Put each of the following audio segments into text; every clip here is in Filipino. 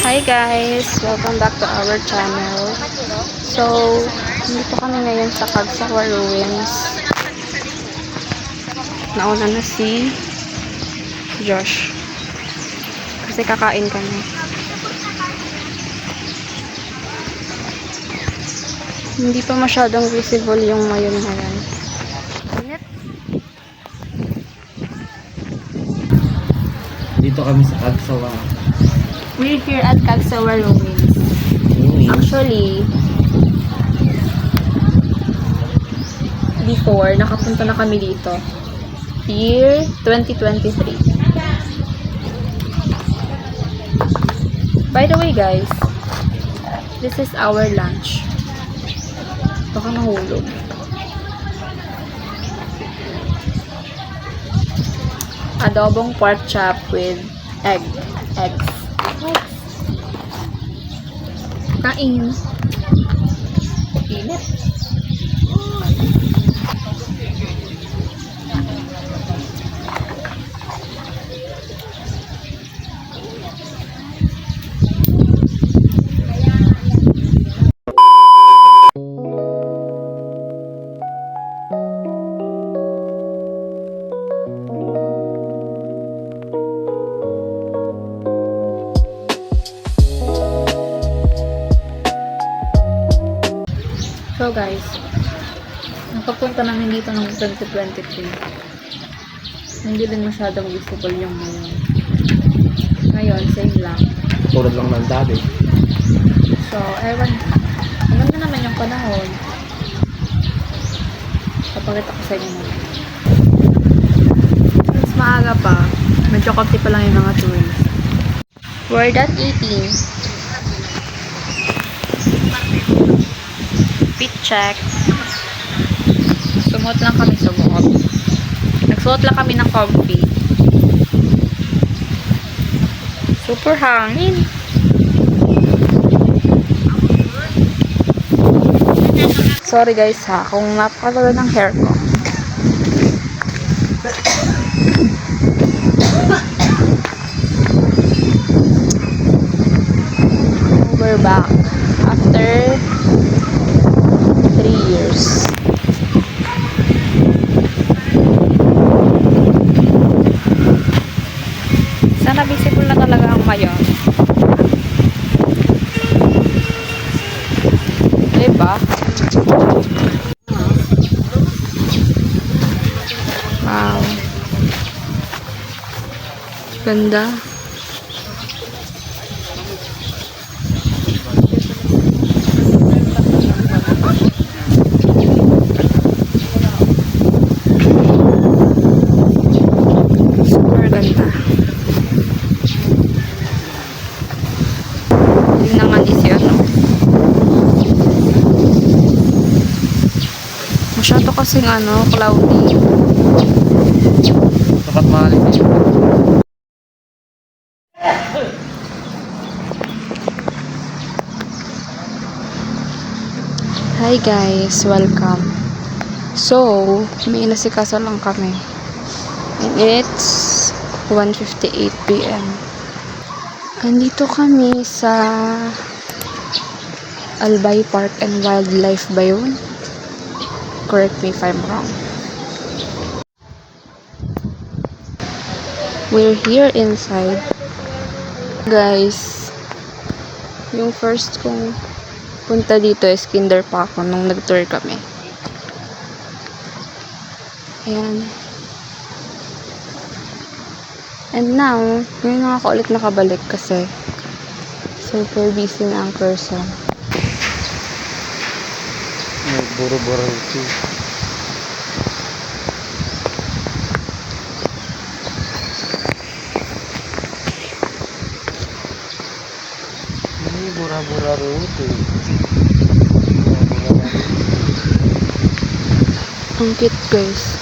Hi guys! Welcome back to our channel. So, dito kami ngayon sa Cagsawa Ruins. Nauna na si Josh. Kasi kakain kami. Hindi pa masyadong visible yung mayon ngayon. Dito kami sa Cagsawa. We're here at Cagsawa Ruins. Actually, before, nakapunta na kami dito. Year 2023. By the way guys, this is our lunch. Baka mahulog. Adobong pork chop with eggs. Kain. Init. So guys, nakapunta namin dito ng 2023. Hindi din masyadong visible yung ngayon. Ngayon, same lang. Tulad lang ng dati. So, ewan. Maganda naman yung panahon. Kapagkita ko sa inyo naman. Since maaga pa, medyo konti pa lang yung mga tourists. We're done eating. Fit check. Sumuot lang kami sa loob. Nagsuot lang kami ng comfy. Super hangin. Sorry guys ha, kung napakaganda ng hair ko. We're back after 3 years. Sana visible na talaga ang mayon. Diba? Wow. Ganda. Masyado kasing cloudy. Dapat mahalin din. Hi guys, welcome. So, may inasikaso lang kami. And it's 1:58 PM. Andito kami sa Albay Park and Wildlife ba yun? Correct me if I'm wrong. We're here inside. Guys, yung first kong punta dito is kinder pa ako nung nag-tour kami. Ayan. And now, ngayon nga ako ulit nakabalik kasi Super busy na ang person. May buro-buro ito. May bura-bura ito. Ang cute, guys.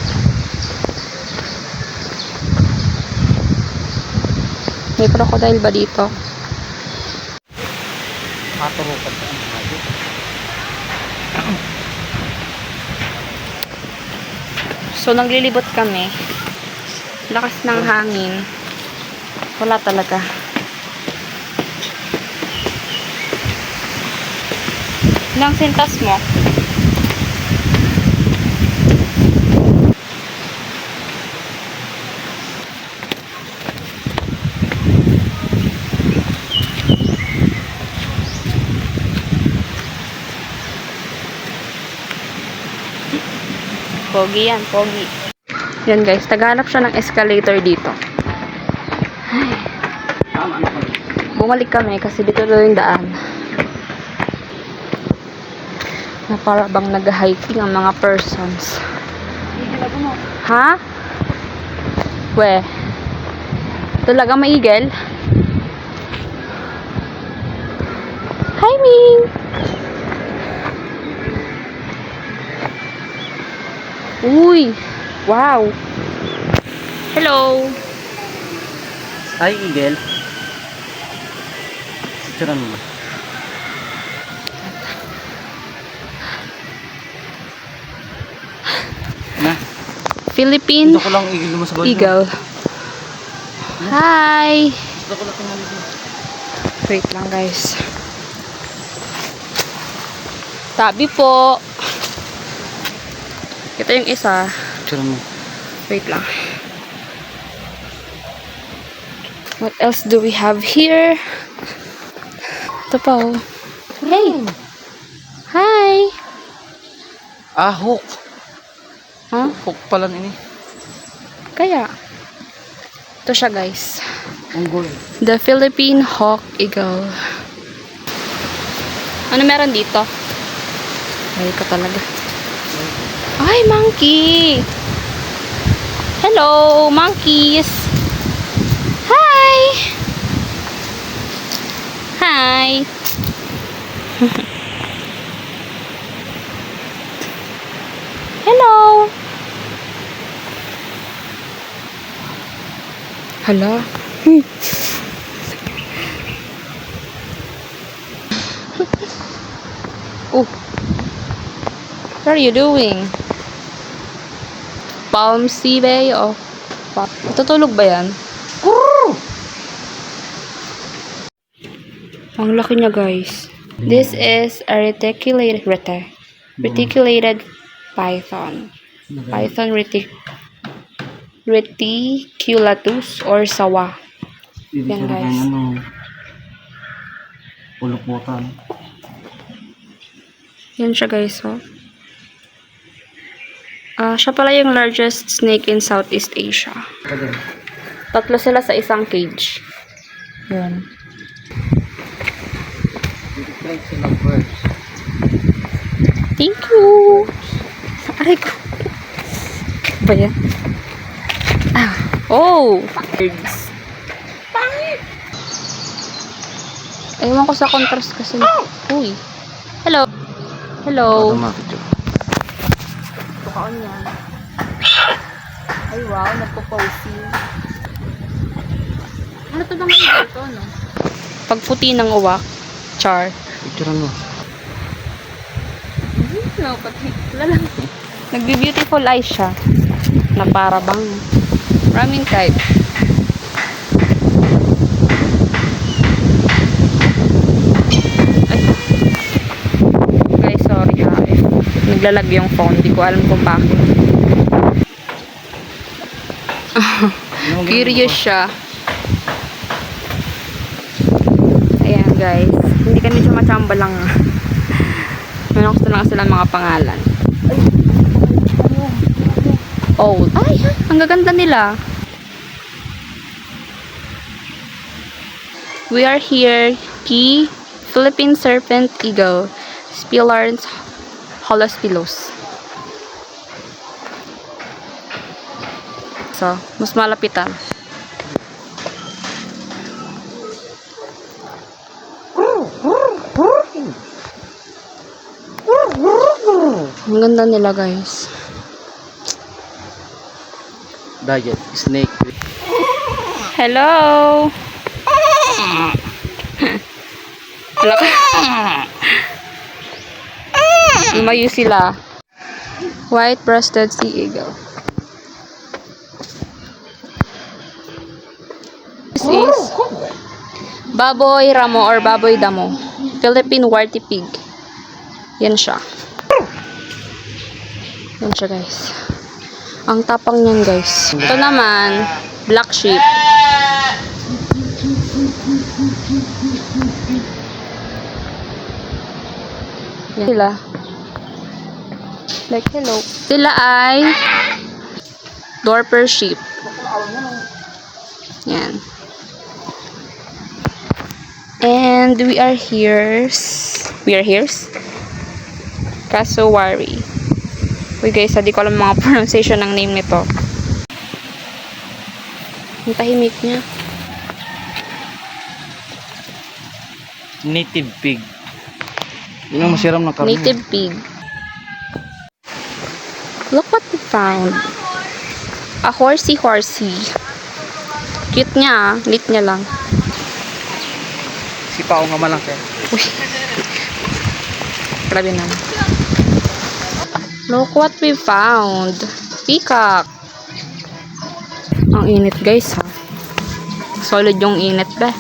May crocodile ba dito? Maturukan sa ang hagit. So, naglilibot kami. Lakas ng hangin. Wala talaga. Ilang sintas mo? Pogi yan, pogi. Yan guys, tagahanap siya ng escalator dito. Ay. Bumalik kami kasi dito daw yung daan. Na para bang nag-hiking ang mga persons. Ha? We. Talaga maigel? Hi, Ming! Uy! Wow! Hello! Hi, Eagle. Picturean mo. Na? Philippine Gusto ko lang Eagle mo sa bawal. Eagle. Hi! Gusto ko lang tingnan dito. Wait lang guys. Tabi po. Ito yung isa. Picturean mo. Wait lang. What else do we have here? Ito pa oh. Hey! Hi! Ah, hook. Huh? Hook pala ini. Kaya. Ito siya guys. Unggoy. The Philippine Hawk Eagle. Ano meron dito? Ay ka talaga. Ay, monkey! Hello, monkeys! Hi! Hi! Hello! Hala. Oh. What are you doing? Palm Sea Bay o matutulog ba yan? Ang laki niya guys. This is a reticulated python. Python reticulatus or sawa. Yan, guys. Puluputan. Yan siya guys, oh. Siya pala yung largest snake in Southeast Asia. Tatlo sila sa isang cage. Yan. Thank you! Aray ko. Ba yan? Oh! Birds. Ewan ko sa contrast kasi. Uy. Hello. Hello. Tukaon yan. Ay wow, nagpo-posing. Ano to bang iba ito, no? Pagputi ng uwak. Char. Picturean mo. No, pati. Wala lang. Nagbi-beautiful eyes siya. Na para bang maraming type. Ay. Guys, sorry ha. Naglalag yung phone. Di ko alam kung bakit. Curious siya. Ayan guys. Hindi kami chumachamba lang. Meron ko lang sila mga pangalan. Oh, ay, ang gaganda nila. We are here P. Philippine Serpent Eagle. Spilornis holospilos. So, mas malapitan. Ang ganda nila, guys. Diet, snake. Hello! Lumayo sila. White-breasted sea eagle. This is baboy ramo or baboy damo. Philippine warty pig. Yan siya. Yan siya, guys. Ang tapang niyan, guys. Ito naman, black sheep. Yan sila. Like, hello. Sila ay Dorper sheep. Yan. And we are here. Cassowary. Uy guys, hindi ko alam mga pronunciation ng name nito. Ang tahimik niya. Native pig. Yun ang masiram na karne. Native pig. Look what we found. A horsey. Cute niya ah. Lit niya lang. Sipa ko nga malaki. Uy. Grabe na. Look what we found. Peacock. Ang init guys ha. Solid yung init ba.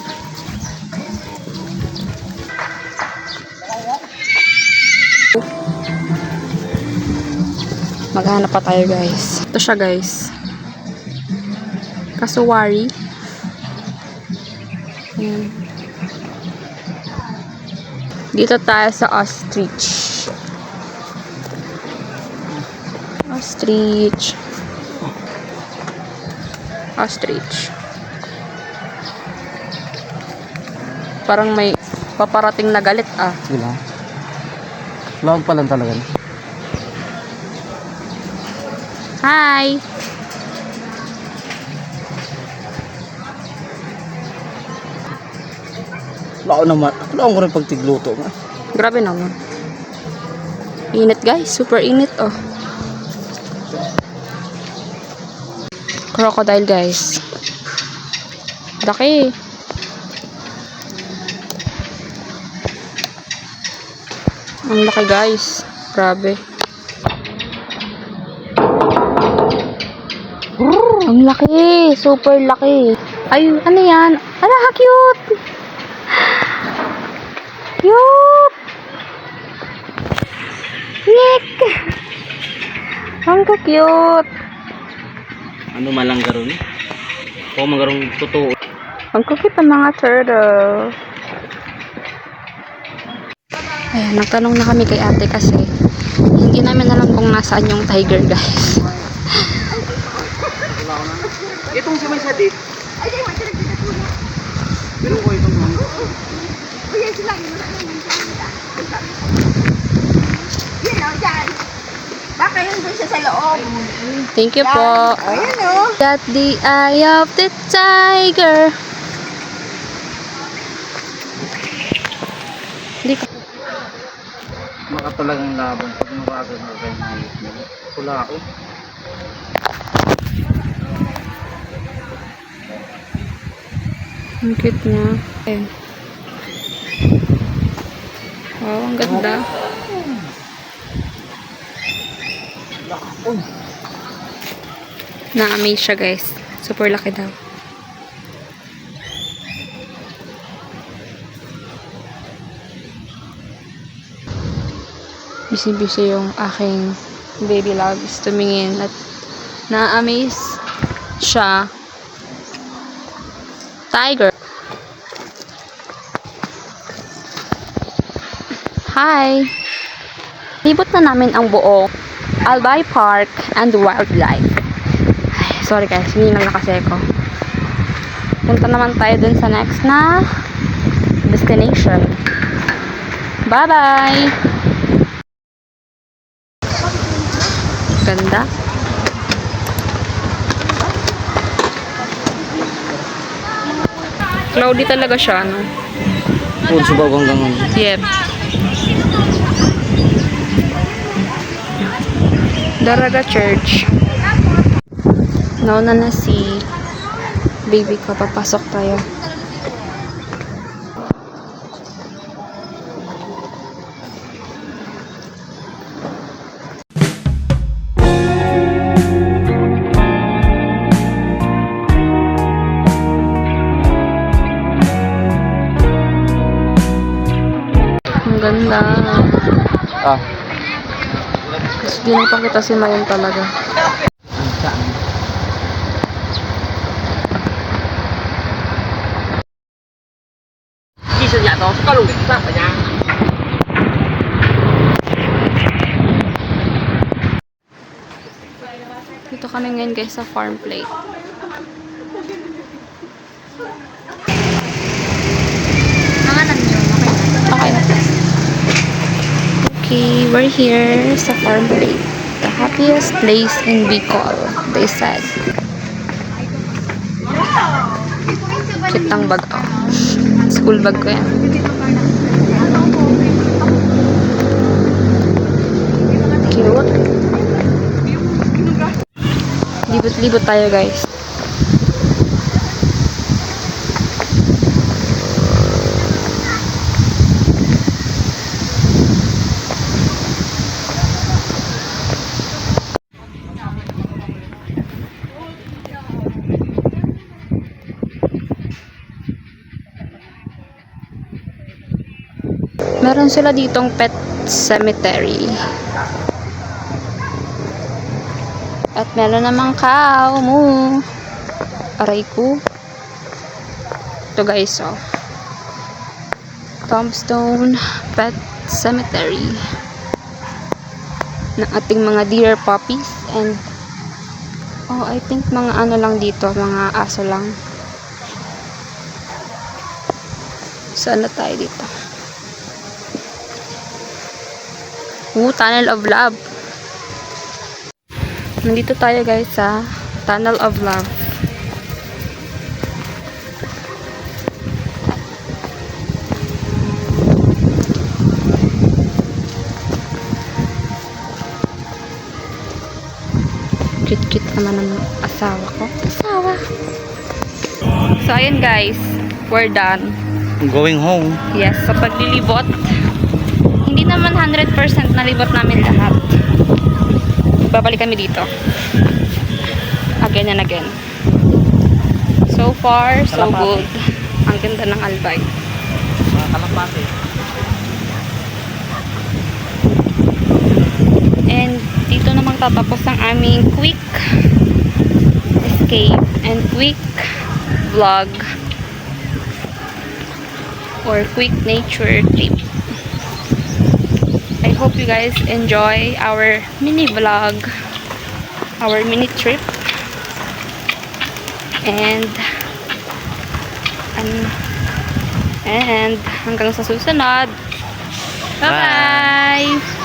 Maghanap pa tayo guys. Ito siya guys. Cassowary. Ayan. Dito tayo sa ostrich. Ostrich. Parang may paparating na galit ah. Sila. Lawag pa lang talaga. Hi! Lao naman. Lao ko rin pagtigluto nga. Grabe naman. Init guys. Super init oh. Crocodile guys. Laki. Ang laki guys. Grabe. Ang laki. Super laki. Ay, ano yan? Ala, cute. Cute. Nick. Ang cute. Ano malanggaro ni? O magarong totoo. Ang cute ang mga turtle. Ayan, nagtanong na kami kay ate kasi hindi namin alam kung nasaan yung tiger guys. Itong si may sadi. Pero ko itong mga. Uy, sila yun. Yan o, dyan. Baka yun doon siya sa loob. Thank you po. Ayan o. Got the eye of the tiger. Hindi ko. Makatalagang laban. Pag nawagan mo kayo mahit mo. Kulao. Ang cute niya. Okay. Wow, ang ganda. Na-amaze siya guys. Super laki daw. Busy-busy yung aking baby loves tumingin at na-amaze siya. Tiger. Hi! Libot na namin ang buong Albay Park and Wildlife. Ay, sorry guys, hiningal na kasi ako. Punta naman tayo dun sa next na destination. Bye-bye! Ganda. Cloudy talaga siya, no? Puro subaw hanggang ano. Yep. Daraga Church. Nauna na si baby ko. Papasok tayo. Ang ganda. Ah. Kasi di nagpakita si Mayan talaga. Dito kami ngayon guys sa farm plate. Nanganan nyo, okay na. Okay, we're here sa farm plate. The happiest place in Bicol, they said. Cute ang bag to. School bag ko yan. Cute. Libot-libot tayo guys. Meron sila ditong pet cemetery. At meron namang cow mo. Aray ko. Ito guys, oh. Tombstone Pet Cemetery. Ng ating mga deer puppies. And, oh, I think mga ano lang dito. Mga aso lang. Saan na tayo dito? Tunnel of Love. Nandito tayo guys sa Tunnel of Love. Cute-cute naman ng asawa ko. So ayun guys, we're done. Going home. Yes, sa paglilibot. Hindi naman 100% nalibot namin lahat. Babalik kami dito. Again and again. So far, so good. Ang ganda ng Albay. Mga kalapate. And dito naman tatapos ang aming quick escape and quick vlog or quick nature trip. I hope you guys enjoy our mini vlog, our mini trip, and hanggang sa susunod. Bye bye.